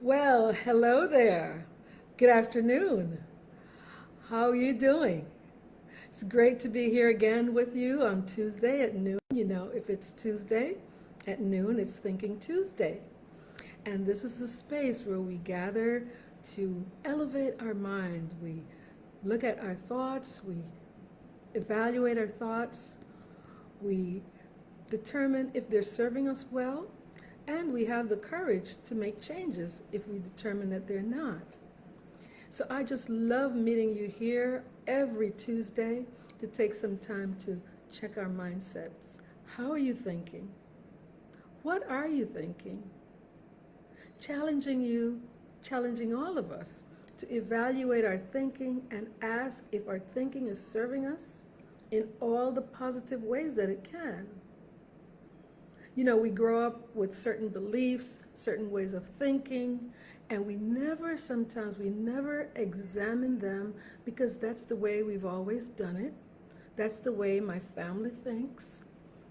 Well, hello there. Good afternoon. How are you doing? It's great to be here again with you on Tuesday at noon. You know, if it's Tuesday at noon, it's Thinking Tuesday. And this is a space where we gather to elevate our mind. We look at our thoughts, we evaluate our thoughts, we determine if they're serving us well, and we have the courage to make changes if we determine that they're not. So I just love meeting you here every Tuesday to take some time to check our mindsets. How are you thinking? What are you thinking? Challenging you, challenging all of us to evaluate our thinking and ask if our thinking is serving us in all the positive ways that it can. You know, we grow up with certain beliefs, certain ways of thinking, and sometimes we never examine them because that's the way we've always done it. That's the way my family thinks,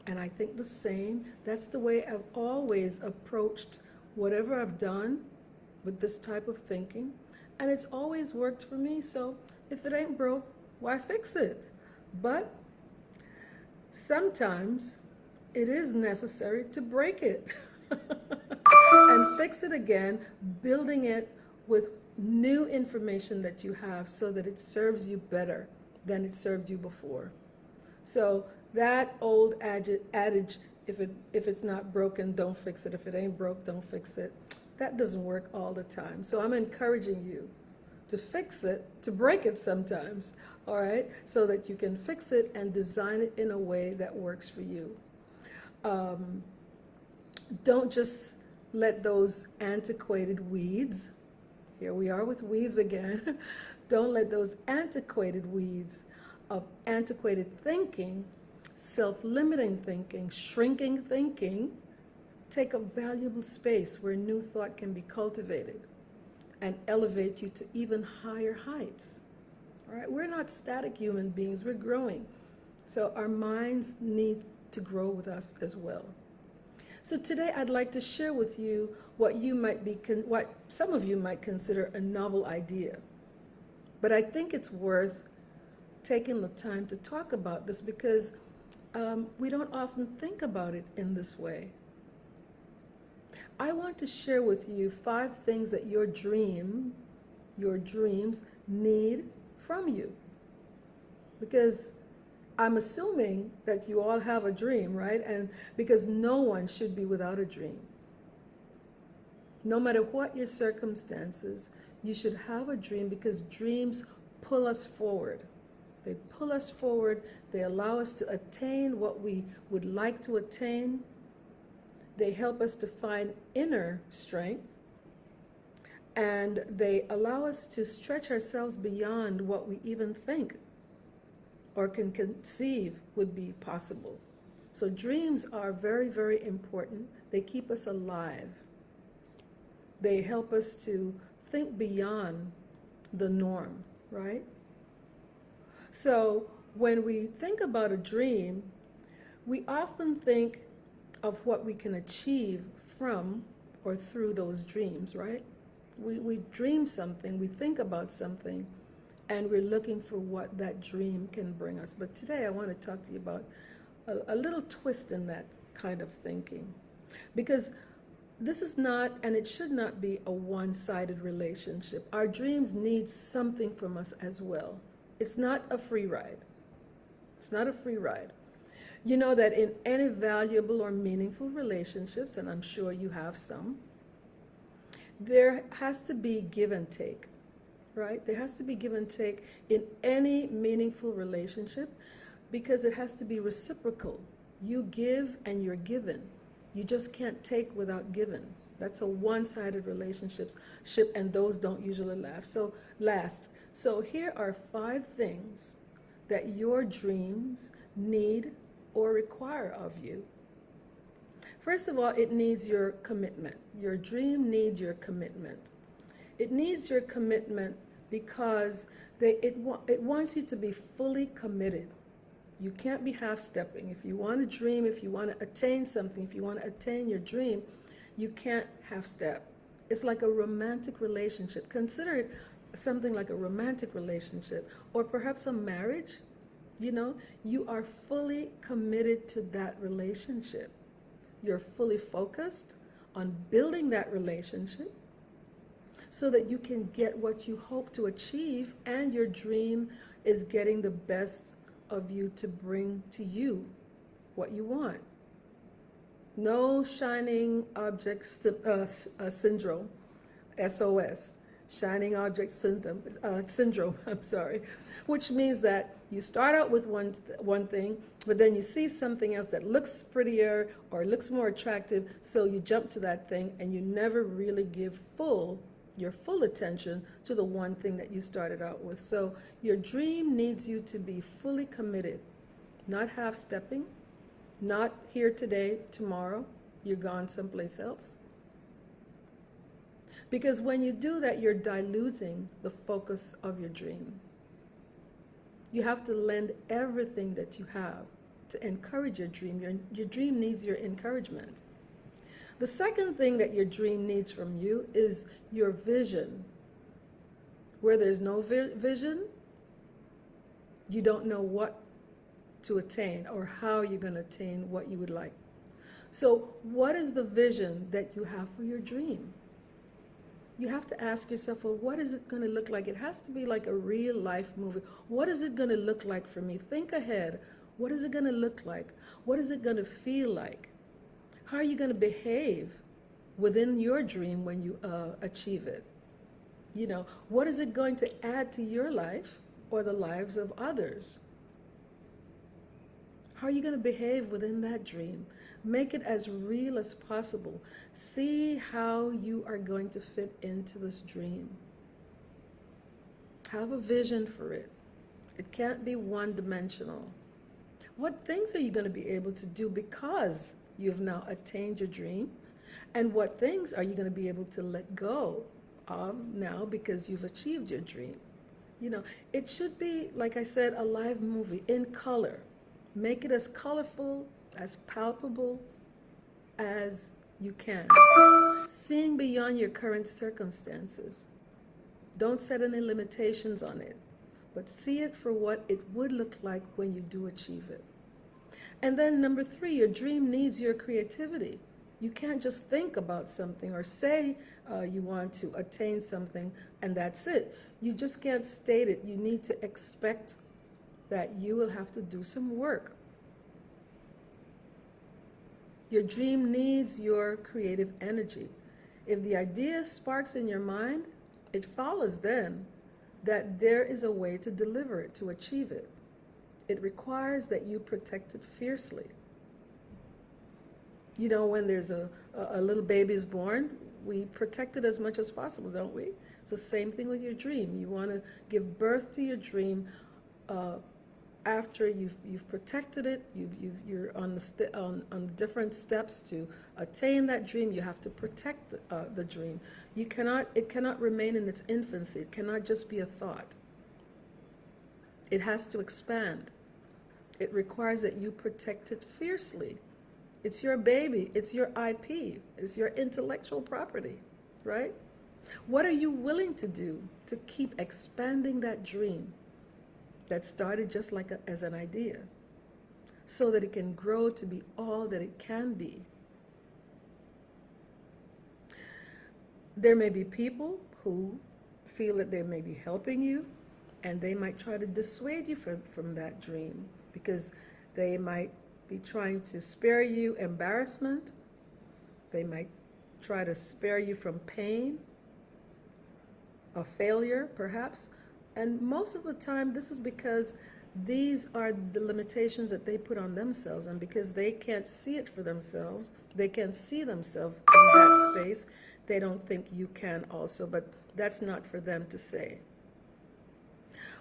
and I think the same. That's the way I've always approached whatever I've done with this type of thinking, and it's always worked for me. So if it ain't broke, why fix it? But sometimes it is necessary to break it and fix it again, building it with new information that you have so that it serves you better than it served you before. So that old adage, if it's not broken, don't fix it. If it ain't broke, don't fix it. That doesn't work all the time. So I'm encouraging you to fix it, to break it sometimes, all right, so that you can fix it and design it in a way that works for you. Don't just let those antiquated weeds, here we are with weeds again, don't let those antiquated weeds of antiquated thinking, self-limiting thinking, shrinking thinking, take up valuable space where new thought can be cultivated and elevate you to even higher heights. All right, we're not static human beings, we're growing. So our minds need to grow with us as well. So today I'd like to share with you what some of you might consider a novel idea. But I think it's worth taking the time to talk about this because we don't often think about it in this way. I want to share with you 5 things that your dreams need from you. Because I'm assuming that you all have a dream, right? And because no one should be without a dream. No matter what your circumstances, you should have a dream because dreams pull us forward. They pull us forward. They allow us to attain what we would like to attain. They help us to find inner strength. And they allow us to stretch ourselves beyond what we even think or can conceive would be possible. So dreams are very, very important. They keep us alive. They help us to think beyond the norm, right? So when we think about a dream, we often think of what we can achieve from or through those dreams, right? We dream something, we think about something, and we're looking for what that dream can bring us. But today I want to talk to you about a little twist in that kind of thinking. Because this is not, and it should not be, a one-sided relationship. Our dreams need something from us as well. It's not a free ride. It's not a free ride. You know that in any valuable or meaningful relationships, and I'm sure you have some, there has to be give and take. Right? There has to be give and take in any meaningful relationship because it has to be reciprocal. You give and you're given. You just can't take without giving. That's a one-sided relationship, and those don't usually last. So here are 5 things that your dreams need or require of you. First of all, it needs your commitment. Your dream needs your commitment. It needs your commitment because it wants you to be fully committed. You can't be half-stepping. If you want to dream, if you want to attain something, if you want to attain your dream, you can't half-step. It's like a romantic relationship. Consider it something like a romantic relationship, or perhaps a marriage. You know, you are fully committed to that relationship. You're fully focused on building that relationship so that you can get what you hope to achieve, and your dream is getting the best of you to bring to you what you want. No shining object syndrome, SOS, shining object syndrome, I'm sorry, which means that you start out with one thing, but then you see something else that looks prettier or looks more attractive, so you jump to that thing and you never really give your full attention to the one thing that you started out with. So your dream needs you to be fully committed, not half-stepping, not here today, tomorrow, you're gone someplace else. Because when you do that, you're diluting the focus of your dream. You have to lend everything that you have to encourage your dream. Your dream needs your encouragement. The second thing that your dream needs from you is your vision. Where there's no vision, you don't know what to attain or how you're going to attain what you would like. So what is the vision that you have for your dream? You have to ask yourself, well, what is it going to look like? It has to be like a real life movie. What is it going to look like for me? Think ahead. What is it going to look like? What is it going to feel like? How are you going to behave within your dream when you achieve it? You know, what is it going to add to your life or the lives of others? How are you going to behave within that dream? Make it as real as possible. See how you are going to fit into this dream. Have a vision for it. It can't be one-dimensional. What things are you going to be able to do because you've now attained your dream? And what things are you going to be able to let go of now because you've achieved your dream? You know, it should be, like I said, a live movie in color. Make it as colorful, as palpable as you can. Seeing beyond your current circumstances. Don't set any limitations on it, but see it for what it would look like when you do achieve it. And then number 3, your dream needs your creativity. You can't just think about something or say you want to attain something and that's it. You just can't state it. You need to expect that you will have to do some work. Your dream needs your creative energy. If the idea sparks in your mind, it follows then that there is a way to deliver it, to achieve it. It requires that you protect it fiercely. You know, when there's a little baby is born, we protect it as much as possible, don't we? It's the same thing with your dream. You want to give birth to your dream after you've protected it. You're on different steps to attain that dream. You have to protect the dream. It cannot remain in its infancy. It cannot just be a thought. It has to expand. It requires that you protect it fiercely. It's your baby. It's your IP. It's your intellectual property, right? What are you willing to do to keep expanding that dream that started just like as an idea so that it can grow to be all that it can be? There may be people who feel that they may be helping you, and they might try to dissuade you from that dream because they might be trying to spare you embarrassment. They might try to spare you from pain, a failure perhaps. And most of the time this is because these are the limitations that they put on themselves, and because they can't see it for themselves, they can't see themselves in that space, they don't think you can also, but that's not for them to say.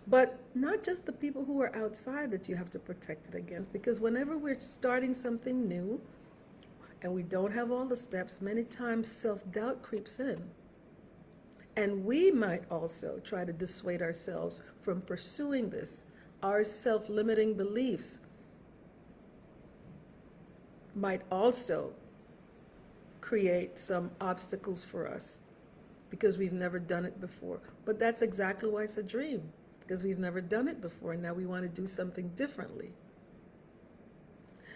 But not just the people who are outside that you have to protect it against, because whenever we're starting something new and we don't have all the steps, many times self-doubt creeps in. And we might also try to dissuade ourselves from pursuing this. Our self-limiting beliefs might also create some obstacles for us. because we've never done it before. But that's exactly why it's a dream, because we've never done it before, and now we want to do something differently.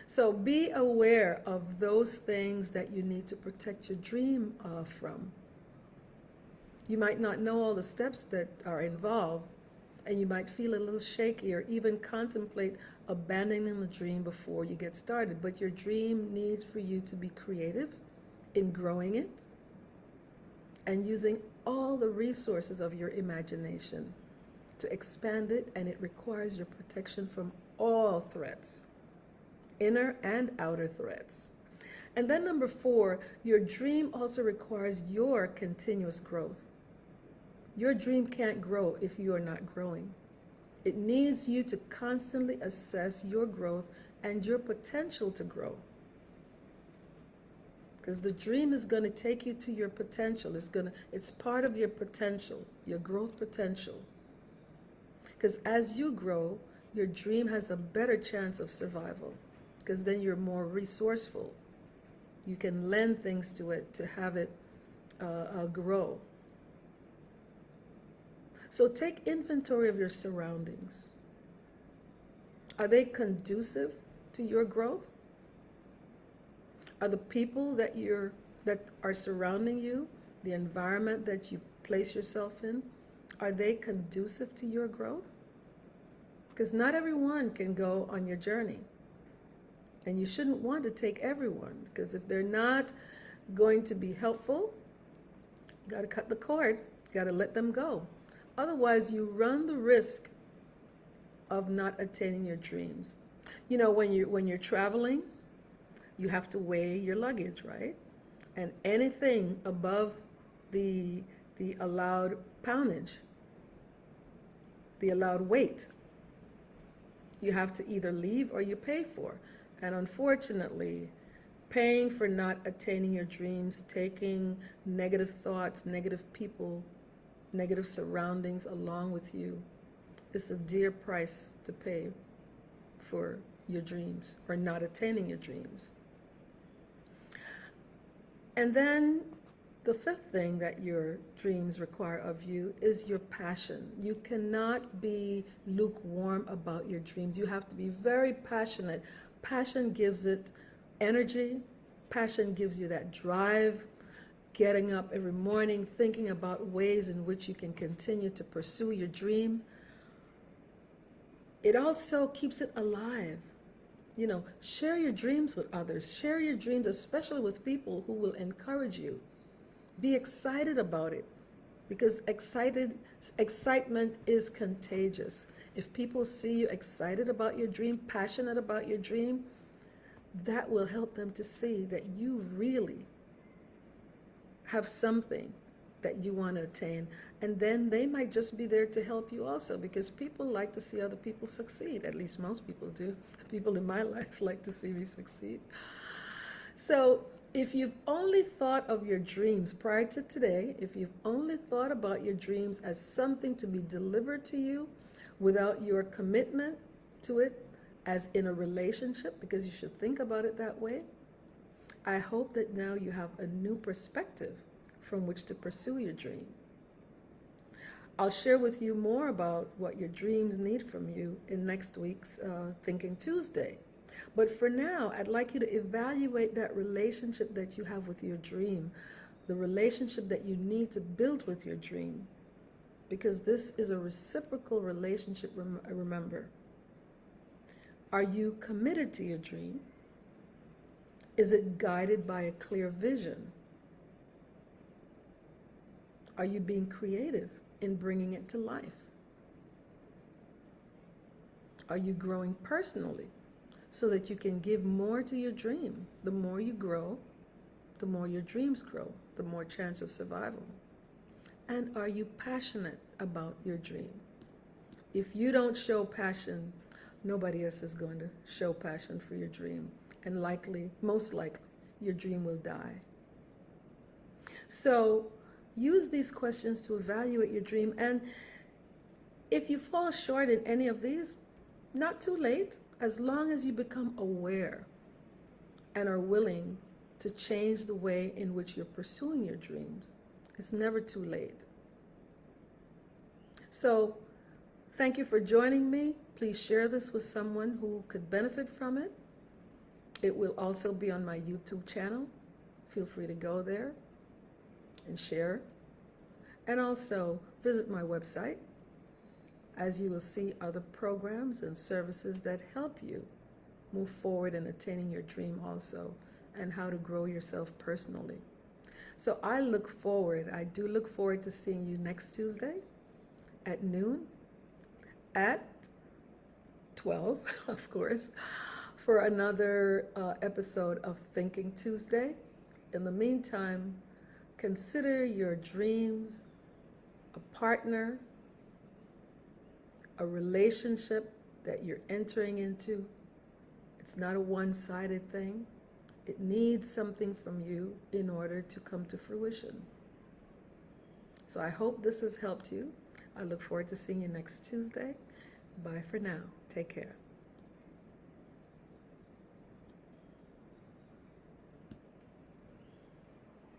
So be aware of those things that you need to protect your dream from. You might not know all the steps that are involved, and you might feel a little shaky or even contemplate abandoning the dream before you get started. But your dream needs for you to be creative in growing it and using all the resources of your imagination to expand it, and it requires your protection from all threats, inner and outer threats. And then number 4, your dream also requires your continuous growth. Your dream can't grow if you are not growing. It needs you to constantly assess your growth and your potential to grow. Because the dream is going to take you to your potential. It's part of your potential, your growth potential. Because as you grow, your dream has a better chance of survival, because then you're more resourceful. You can lend things to it to have it grow. So take inventory of your surroundings. Are they conducive to your growth? Are the people that are surrounding you, the environment that you place yourself in, are they conducive to your growth? Because not everyone can go on your journey. And you shouldn't want to take everyone, because if they're not going to be helpful, you got to cut the cord, you got to let them go. Otherwise, you run the risk of not attaining your dreams. You know, when you're traveling, you have to weigh your luggage, right? And anything above the allowed poundage, the allowed weight, you have to either leave or you pay for. And unfortunately, paying for not attaining your dreams, taking negative thoughts, negative people, negative surroundings along with you, is a dear price to pay for your dreams or not attaining your dreams. And then the 5th thing that your dreams require of you is your passion. You cannot be lukewarm about your dreams. You have to be very passionate. Passion gives it energy. Passion gives you that drive, getting up every morning, thinking about ways in which you can continue to pursue your dream. It also keeps it alive. You know, share your dreams with others. Share your dreams, especially with people who will encourage you. Be excited about it, because excitement is contagious. If people see you excited about your dream, passionate about your dream, that will help them to see that you really have something that you want to attain. And then they might just be there to help you also, because people like to see other people succeed. At least most people do. People in my life like to see me succeed. So if you've only thought of your dreams prior to today, if you've only thought about your dreams as something to be delivered to you without your commitment to it, as in a relationship, because you should think about it that way, I hope that now you have a new perspective from which to pursue your dream. I'll share with you more about what your dreams need from you in next week's Thinking Tuesday. But for now, I'd like you to evaluate that relationship that you have with your dream, the relationship that you need to build with your dream, because this is a reciprocal relationship, remember. Are you committed to your dream? Is it guided by a clear vision? Are you being creative in bringing it to life? Are you growing personally so that you can give more to your dream? The more you grow, the more your dreams grow, the more chance of survival. And are you passionate about your dream? If you don't show passion, nobody else is going to show passion for your dream. And most likely, your dream will die. So use these questions to evaluate your dream. And if you fall short in any of these, not too late, as long as you become aware and are willing to change the way in which you're pursuing your dreams. It's never too late. So, thank you for joining me. Please share this with someone who could benefit from it. It will also be on my YouTube channel. Feel free to go there and share. And also visit my website, as you will see other programs and services that help you move forward in attaining your dream also, and how to grow yourself personally. So I do look forward to seeing you next Tuesday at noon, at 12, of course, for another episode of Thinking Tuesday. In the meantime, consider your dreams a partner, a relationship that you're entering into. It's not a one-sided thing. It needs something from you in order to come to fruition. So I hope this has helped you. I look forward to seeing you next Tuesday. Bye for now. Take care.